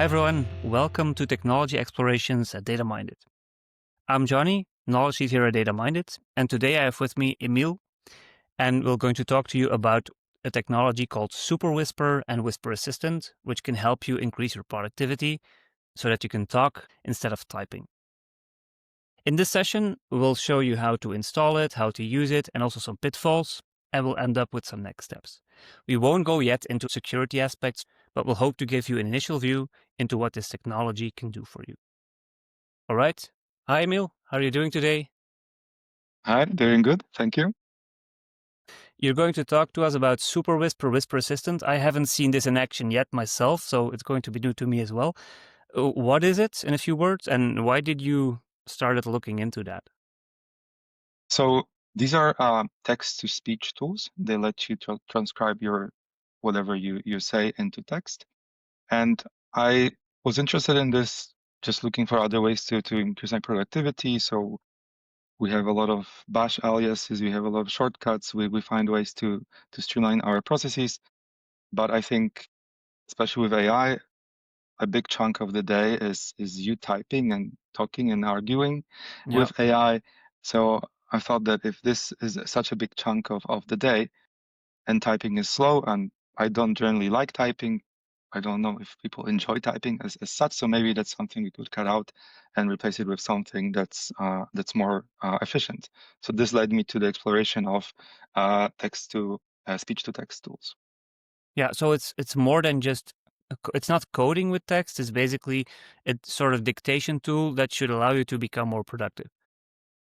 everyone, welcome to Technology Explorations at Data Minded. I'm Jonny, knowledge lead here at Data Minded, and today I have with me Emil, and we're going to talk to you about a technology called SuperWhisper and Whisper Assistant, which can help you increase your productivity so that you can talk instead of typing. In this session, we'll show you how to install it, how to use it, and also some pitfalls, and we'll end up with some next steps. We won't go yet into security aspects, but we'll hope to give you an initial view into what this technology can do for you. All right. Hi, Emil. How are you doing today? Hi, doing good. Thank you. You're going to talk to us about SuperWhisper Whisper Assistant. I haven't seen this in action yet myself, so it's going to be new to me as well. What is it, in a few words, and why did you started looking into that? So these are text-to-speech tools. They let you transcribe your whatever you say into text. And I was interested in this, just looking for other ways to increase my productivity. So we have a lot of bash aliases, we have a lot of shortcuts, we find ways to streamline our processes. But I think, especially with AI, a big chunk of the day is you typing and talking and arguing with AI. So I thought that if this is such a big chunk of the day and typing is slow, and I don't generally like typing, I don't know if people enjoy typing as such. So maybe that's something we could cut out and replace it with something that's more efficient. So this led me to the exploration of text to speech to text tools. Yeah, so it's more than just it's not coding with text. It's basically a sort of dictation tool that should allow you to become more productive.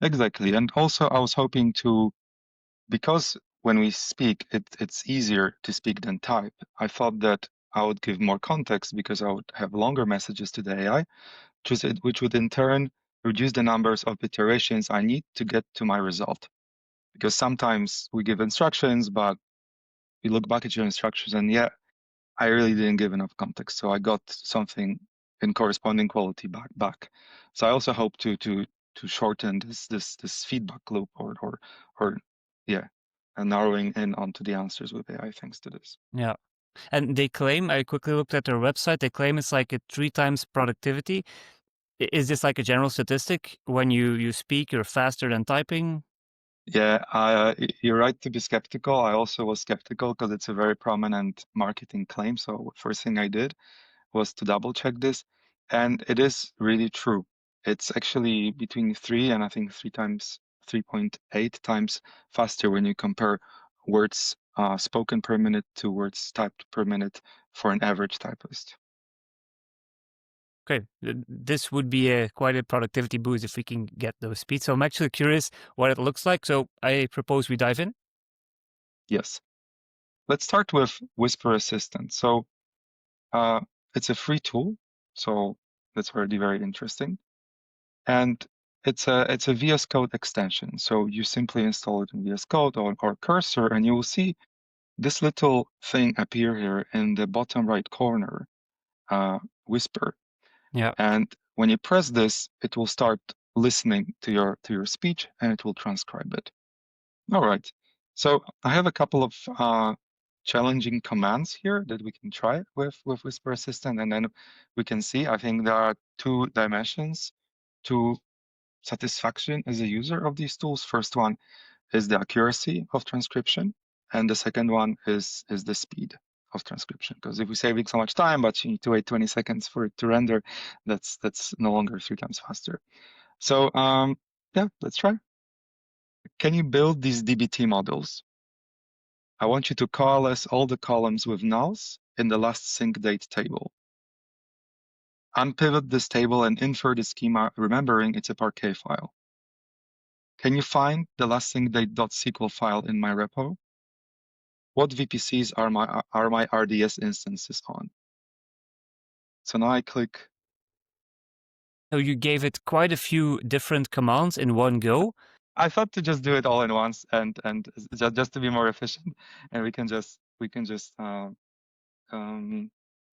Exactly. And also I was hoping to, because when we speak, it's easier to speak than type. I thought that I would give more context because I would have longer messages to the AI, which would in turn reduce the numbers of iterations I need to get to my result. Because sometimes we give instructions, but you look back at your instructions and I really didn't give enough context. So I got something in corresponding quality back. So I also hope to shorten this feedback loop or and narrowing in onto the answers with AI thanks to this. Yeah. And they claim, I quickly looked at their website, they claim it's like a 3 times productivity. Is this like a general statistic? When you speak, you're faster than typing? Yeah, you're right to be skeptical. I also was skeptical because it's a very prominent marketing claim. So first thing I did was to double check this, and it is really true. It's actually between 3 and I think 3.8 times faster when you compare words spoken per minute to words typed per minute for an average typist. Okay, this would be quite a productivity boost if we can get those speeds. So I'm actually curious what it looks like. So I propose we dive in. Yes. Let's start with Whisper Assistant. So it's a free tool, so that's already very interesting. And it's a VS Code extension. So you simply install it in VS Code or Cursor, and you will see this little thing appear here in the bottom right corner, Whisper. Yeah. And when you press this, it will start listening to your speech and it will transcribe it. All right. So I have a couple of challenging commands here that we can try with Whisper Assistant, and then we can see, I think there are 2 dimensions to satisfaction as a user of these tools. First one is the accuracy of transcription, and the second one is the speed of transcription. Because if we're saving so much time, but you need to wait 20 seconds for it to render, that's no longer 3 times faster. So yeah, let's try. Can you build these DBT models? I want you to coalesce all the columns with nulls in the last sync date table. Unpivot this table and infer the schema, remembering it's a Parquet file. Can you find the last sync date.sql file in my repo? What VPCs are my RDS instances on? So now I click. So you gave it quite a few different commands in one go. I thought to just do it all in once and just to be more efficient, and we can just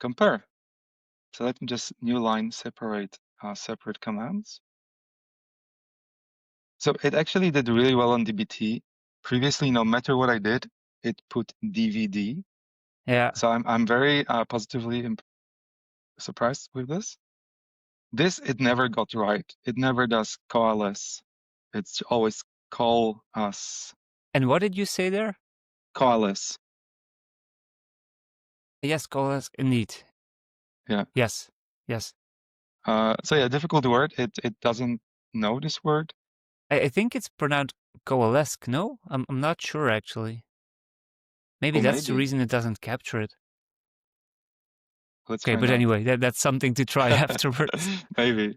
compare. So let me just new line separate commands. So it actually did really well on DBT. Previously, no matter what I did, it put DVD. Yeah. So I'm very positively impressed. surprised with this? This, it never got right. It never does coalesce. It's always call us. And what did you say there? Coalesce. Yes, coalesce, indeed. Yeah. Yes, yes. So yeah, difficult word. It doesn't know this word. I think it's pronounced coalesce, no? I'm not sure, actually. Maybe Oh, that's the maybe. reason it doesn't capture it. Let's Okay, find but out. anyway, that's something to try afterwards. Maybe.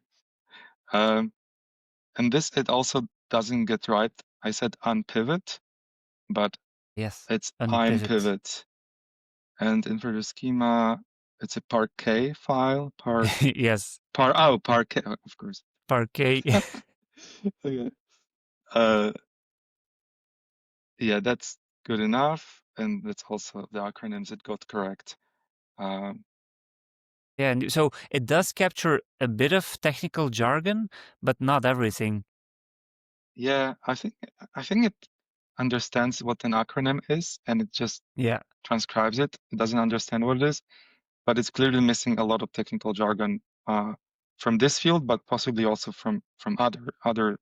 And this, it also doesn't get right. I said unpivot, but Yes, it's I'm unpivot. pivot. And in for the schema, it's a parquet file. Yes, Parquet, of course. parquet. Okay. Yeah, that's good enough. And that's also the acronyms it got correct. Um, Yeah, and so it does capture a bit of technical jargon, but not everything. yeah, I think it understands what an acronym is, and it just Yeah, transcribes it. It doesn't understand what it is, but it's clearly missing a lot of technical jargon from this field, but possibly also from other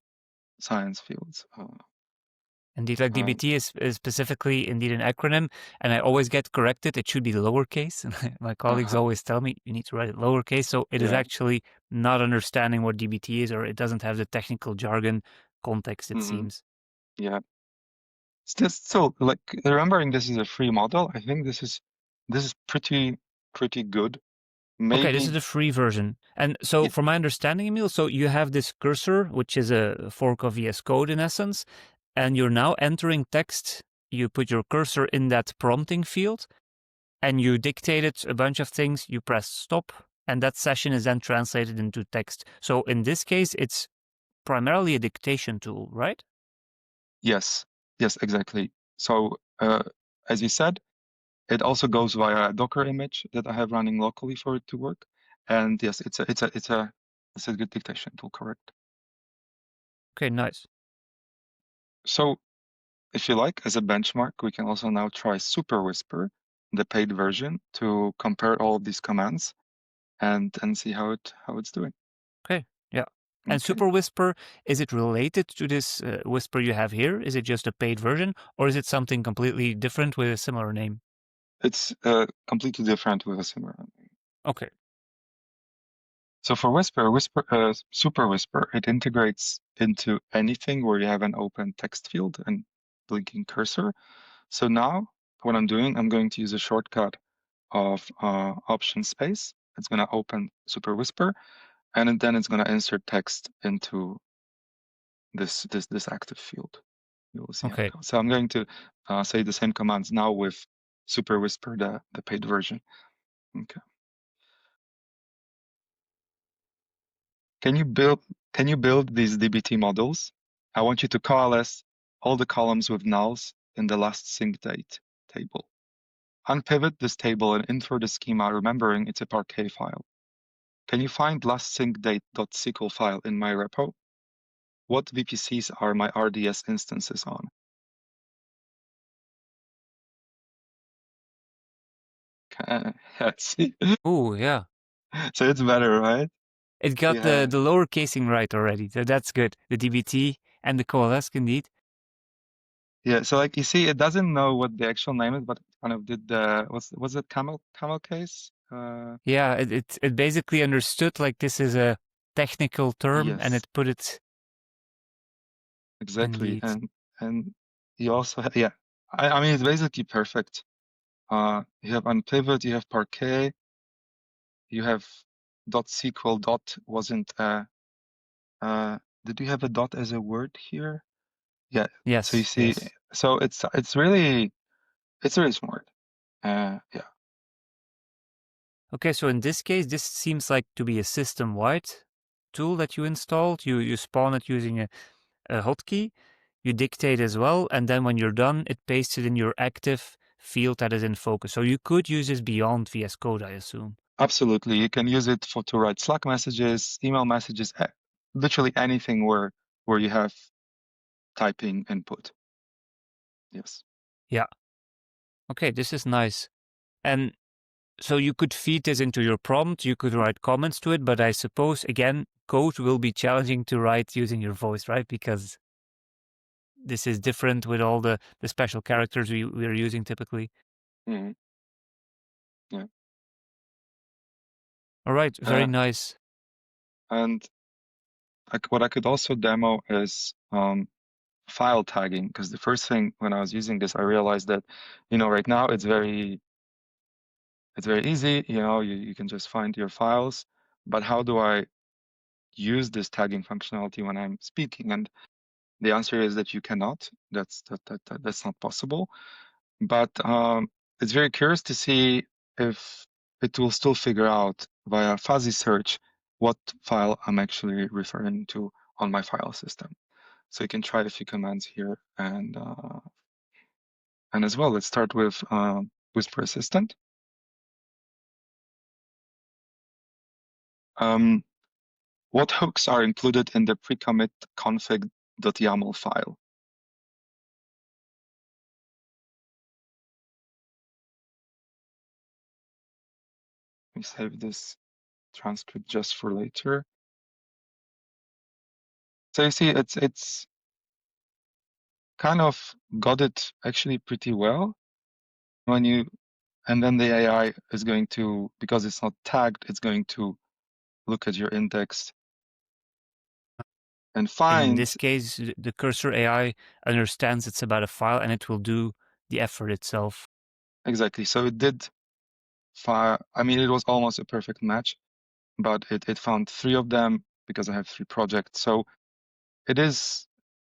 science fields. indeed. Like Uh, DBT is specifically indeed an acronym, and I always get corrected. It should be lowercase. And my colleagues uh-huh. always tell me you need to write it lowercase. So it is Yeah. actually not understanding what DBT is, or it doesn't have the technical jargon context, it Hmm. seems. Yeah. Still, like remembering this is a free model, I think this is pretty good. Okay, this is Maybe the free version. And so, y- from my understanding, Emil, so you have this cursor, which is a fork of VS Code in essence, and you're now entering text. You put your cursor in that prompting field, and you dictated a bunch of things. You press stop, and that session is then translated into text. So, in this case, it's primarily a dictation tool, right? yes, exactly. So as you said, it also goes via a Docker image that I have running locally for it to work. And yes, it's a good dictation tool, correct? Okay, nice. So if you like, as a benchmark, we can also now try SuperWhisper, the paid version, to compare all of these commands and see how it's doing. Okay, yeah. And Okay. SuperWhisper, is it related to this Whisper you have here? Is it just a paid version, or is it something completely different with a similar name? It's completely different with a similar name. Okay, So for SuperWhisper, it integrates into anything where you have an open text field and blinking cursor. So now what I'm doing, I'm going to use a shortcut of option space. It's going to open SuperWhisper, and then it's going to insert text into this active field. You will see how it okay. goes. So I'm going to say the same commands now with SuperWhisper, the paid version. Okay. Can you build these DBT models? I want you to coalesce all the columns with nulls in the last sync date table. Unpivot this table and enter the schema, remembering it's a Parquet file. Can you find last sync date.sql file in my repo? What VPCs are my RDS instances on? See? Oh, yeah. So it's better, right? It got Yeah. the lower casing right already. So that's good. The DBT and the coalesce indeed. Yeah, so like you see, it doesn't know what the actual name is, but it kind of did the was it camel case? Yeah, it basically understood like this is a technical term and Yes, it put it exactly. indeed. And you also yeah, I mean it's basically perfect. You have unpivot, you have Parquet, you have .sql dot wasn't did you have a dot as a word here? Yeah. So you Yes, see, yes. so it's really smart. Yeah. Okay, so in this case, this seems like to be a system-wide tool that you installed. You spawn it using a hotkey. You dictate as well, and then when you're done, it pastes it in your active field that is in focus. So you could use this beyond VS Code, I assume. Absolutely. You can use it to write Slack messages, email messages, literally anything where you have typing input. Yes. Yeah. Okay, this is nice. And So you could feed this into your prompt, you could write comments to it, but I suppose, again, code will be challenging to write using your voice, right? Because this is different with all the special characters we're using typically. Mhm. Yeah. All right, very Uh, nice. and what I could also demo is file tagging, because the first thing when I was using this, I realized that, right now it's very easy. You can just find your files, but how do I use this tagging functionality when I'm speaking? And the answer is that you cannot. That's not possible. But it's very curious to see if it will still figure out via fuzzy search what file I'm actually referring to on my file system. So you can try a few commands here, and as well, let's start with Whisper Assistant. What hooks are included in the pre-commit config.yaml file? Let me save this transcript just for later. So you see, it's kind of got it actually pretty well. And then the AI is going to, because it's not tagged, it's going to look at your index and In find this case, the cursor AI understands it's about a file and it will do the effort itself. exactly. So it did fire. I mean, it was almost a perfect match, but it found 3 of them because I have 3 projects. So it is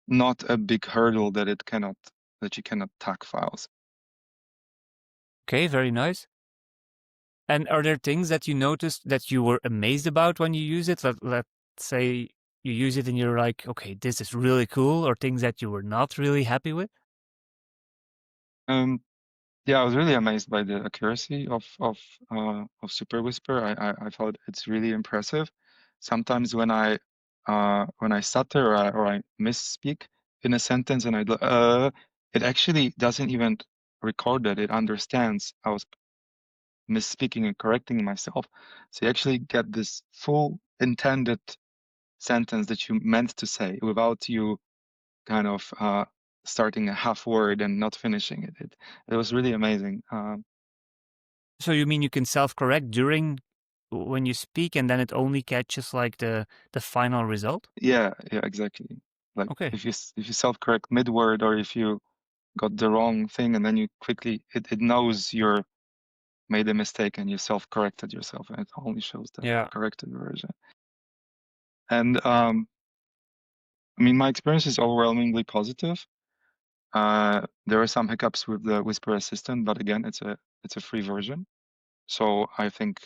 not a big hurdle that you cannot tag files. Okay, very nice. And are there things that you noticed that you were amazed about when you use it? Let's say you use it and you're like, okay, this is really cool, or things that you were not really happy with? Um, yeah, I was really amazed by the accuracy of SuperWhisper. I thought it's really impressive. Sometimes when I stutter or I misspeak in a sentence and it actually doesn't even record that. It understands I was misspeaking and correcting myself. So you actually get this full intended sentence that you meant to say without you kind of starting a half word and not finishing it. It was really amazing. So you mean you can self-correct during when you speak and then it only catches like the final result? Yeah, exactly. Like Okay. if you self-correct mid-word, or if you got the wrong thing and then you quickly it knows you're made a mistake and you self-corrected yourself, and it only shows the Yeah. corrected version. And I mean, my experience is overwhelmingly positive. There are some hiccups with the Whisper Assistant, but again, it's a free version, so I think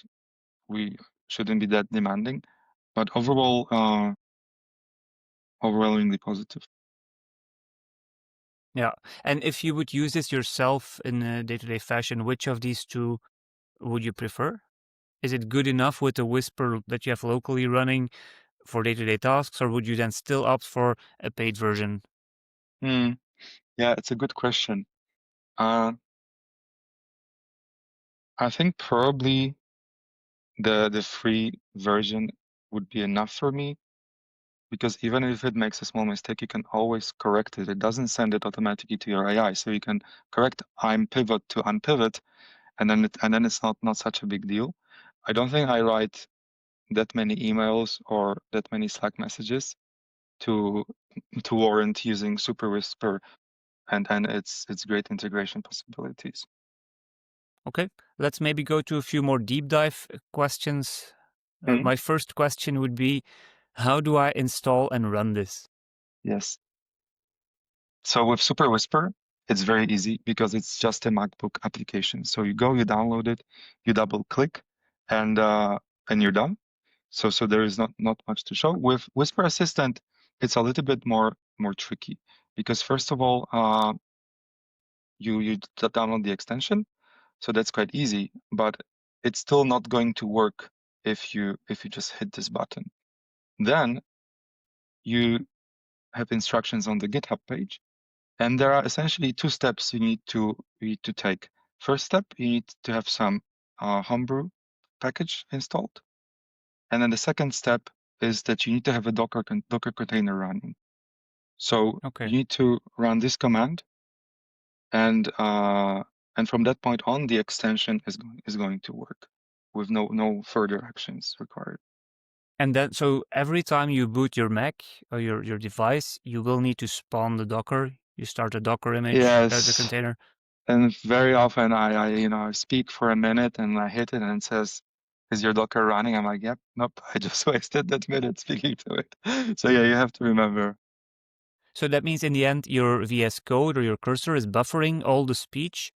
we shouldn't be that demanding. But overall, overwhelmingly positive. Yeah. And if you would use this yourself in a day-to-day fashion, which of these two would you prefer? Is it good enough with the Whisper that you have locally running for day-to-day tasks, or would you then still opt for a paid version? Hmm. Yeah, it's a good question. Uh, I think probably the free version would be enough for me, because even if it makes a small mistake, you can always correct it. It doesn't send it automatically to your AI, so you can correct I'm pivot to unpivot, and then it's not such a big deal. I don't think I write that many emails or that many Slack messages to warrant using SuperWhisper and its great integration possibilities. Okay, let's maybe go to a few more deep dive questions. Mhm. My first question would be, how do I install and run this? Yes. So with SuperWhisper, it's very easy because it's just a MacBook application. So you go, you download it, you double click, and you're done. So there is not much to show. With Whisper Assistant, it's a little bit more tricky, because first of all, you download the extension, so that's quite easy, but it's still not going to work if you just hit this button. Then you have instructions on the GitHub page, and there are essentially 2 steps you need to take. First step, you need to have some Homebrew package installed. And then the second step is that you need to have a Docker container running. So Okay. you need to run this command, and from that point on, the extension is going to work with no further actions required. And then, so every time you boot your Mac or your device, you will need to spawn the Docker. You start a Docker image, the Yes, container. and very often I speak for a minute and I hit it and it says, "Is your Docker running?" I'm like, "Yep, nope, I just wasted that minute speaking to it." So yeah, you have to remember. So that means in the end, your VS Code or your cursor is buffering all the speech,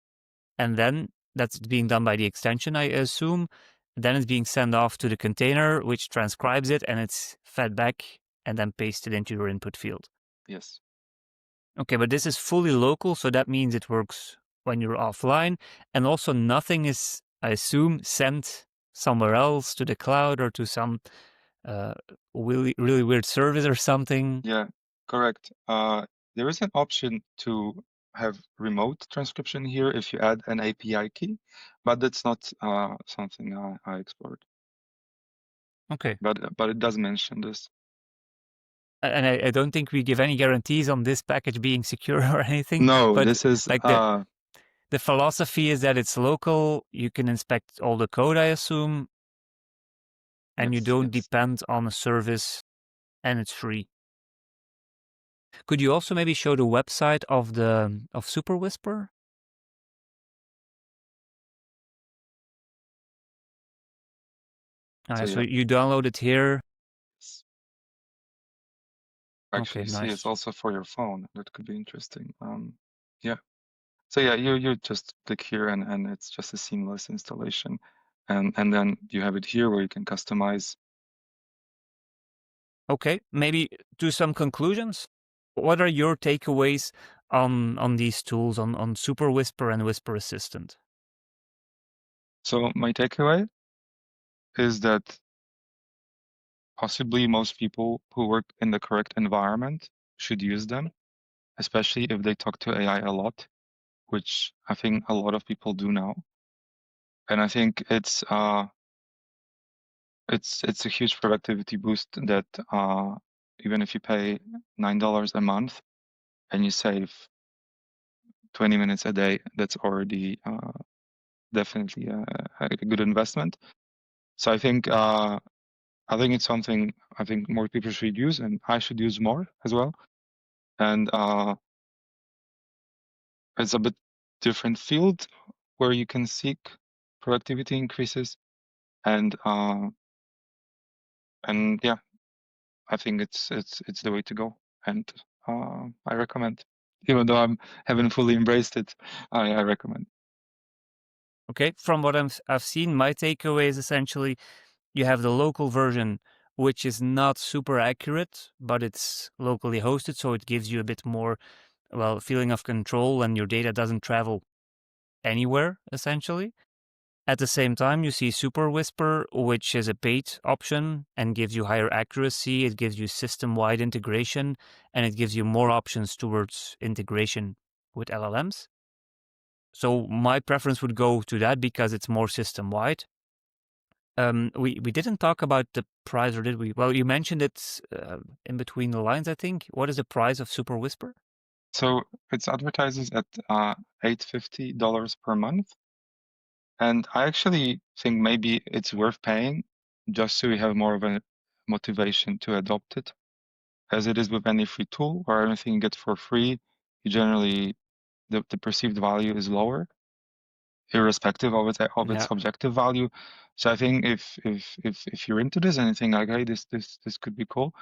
and then that's being done by the extension, I assume. Then it's being sent off to the container, which transcribes it, and it's fed back and then pasted into your input field. Yes. Okay, but this is fully local, so that means it works when you're offline, and also nothing is, I assume, sent somewhere else to the cloud or to some really weird service or something. Yeah, correct. There is an option to have remote transcription here if you add an API key, but that's not something I explored. Okay. But it does mention this. And I don't think we give any guarantees on this package being secure or anything, No, but this is like the philosophy is that it's local, you can inspect all the code, I assume, and you don't yes. depend on a service, and it's free. Could you also maybe show the website of SuperWhisper? So So yeah. you download it here. Actually, Okay, see, it's nice. also for your phone. That could be interesting. Yeah. So yeah, you just click here and it's just a seamless installation. And then you have it here where you can customize. Okay, maybe to some conclusions. What are your takeaways on these tools, on SuperWhisper and Whisper Assistant? So my takeaway is that possibly most people who work in the correct environment should use them, especially if they talk to AI a lot, which I think a lot of people do now. And I think it's a huge productivity boost that even if you pay $9 a month and you save 20 minutes a day, that's already definitely a good investment. So I think it's something I think more people should use, and I should use more as well. And it's a bit different field where you can seek productivity increases, and yeah, I think it's the way to go, and I recommend. Even though I haven't fully embraced it, I recommend. Okay, from what I've seen, my takeaway is essentially you have the local version, which is not super accurate, but it's locally hosted, so it gives you a bit more, well, feeling of control, and your data doesn't travel anywhere, essentially. At the same time, you see SuperWhisper, which is a paid option and gives you higher accuracy, it gives you system-wide integration, and it gives you more options towards integration with LLMs. So my preference would go to that because it's more system-wide. We didn't talk about the price, or did we? Well, you mentioned it in between the lines, I think. What is the price of SuperWhisper? So it's advertises at $850 per month. And I actually think maybe it's worth paying just so we have more of a motivation to adopt it. As it is with any free tool or anything you get for free, you generally the perceived value is lower, irrespective of its Yeah. objective value. So I think if you're into this and you think like, hey, this could be cool,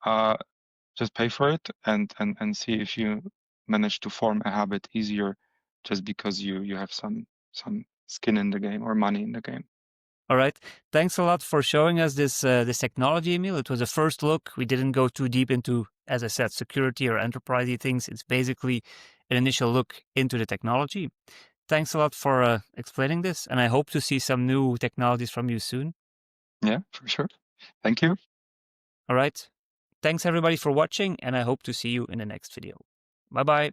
uh, just pay for it and see if you manage to form a habit easier just because you have some skin in the game or money in the game. All right. Thanks a lot for showing us this technology, Emil. It was a first look. We didn't go too deep into, as I said, security or enterprisey things. It's basically an initial look into the technology. Thanks a lot for explaining this, and I hope to see some new technologies from you soon. Yeah, for sure. Thank you. All right. Thanks everybody for watching, and I hope to see you in the next video. Bye-bye.